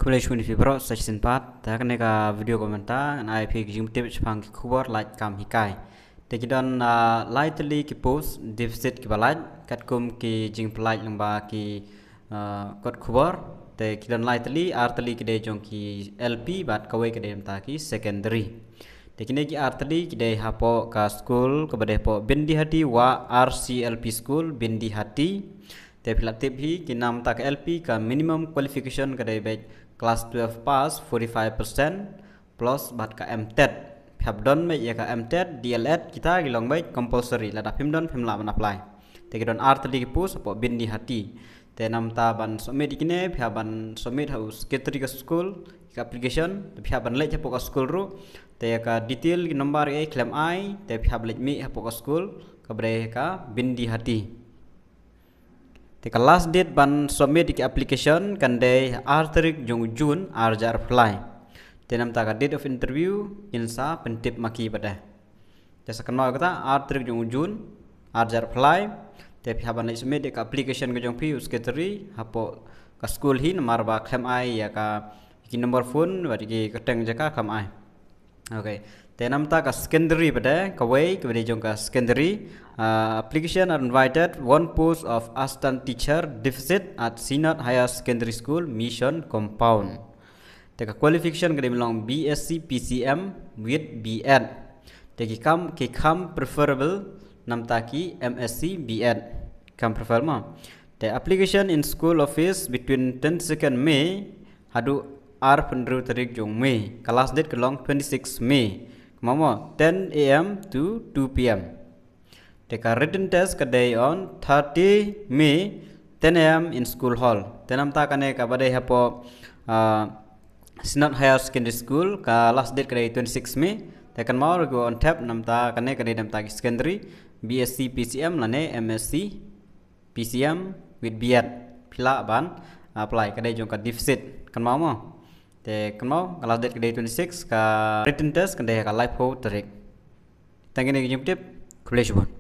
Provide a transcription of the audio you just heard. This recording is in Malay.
College Univibro section part ta kan ka video komentar ai phi jing tip chpang khubar like kam hikai te kidon lightly ki post deficit ki balaj kat kum ki jing plaj lamba ki kot khubar te kidon lightly artly ki de jong ki LP bat kawai ki de ta ki secondary te kine ki artly ki de hapo ka school ko bade po bindi hati wa RCLP school bindi hati te philatip hi ki nam tak LP ka minimum qualification ka de class 12 pass 45% plus bat ka MTET phap don me ya ka MTET DLED kita gilong baik compulsory la da phim don phim la ban apply te ki don art li pus po bindi hati te nam ta ban submit ikine phap ban submit house secretary ka school ka application te phap ban le cha po ka school ru te ka detail ki number e claim I te phap le mi ha po ka school ka bre ka bindi hati te ka last date ban submit ki application kan de artarik jong June arjar apply te nam ta ka date of interview insa pentip maki pada te sakno kata artarik jong June arjar apply te phia ban submit ki application ko jong phi secretary hapo ka school hi namar ba kham ai ya ka ki number phone wa ki kateng jaka kham ai okay te nam ta ka secondary pada ka way ka jong ka secondary application are invited one post of assistant teacher deficit at Sinat Higher Secondary School Mission Compound. The qualification can belong BSc PCM with BEd. The come preferable namtaki MSc BEd. Come preferable. The application in school office between 22nd May hadu R pendru tarik jong May. Kelas date kelong 26 May. Mama 10 AM to 2 PM. Take a written test kadai on 30 May 10 AM in school hall. Tenam ta kane ka badai hapo Sinat Higher Secondary School ka last date kadai 26 May. Tekan mau go on tap nam ta kane kadai nam ta secondary BSc PCM lane MSc PCM with BEd pila ban apply kadai jong ka deficit kan mau mo. Te kan mau ka last date kadai 26 ka written test kadai ka live ho tarik. Tangene ki tip college bon.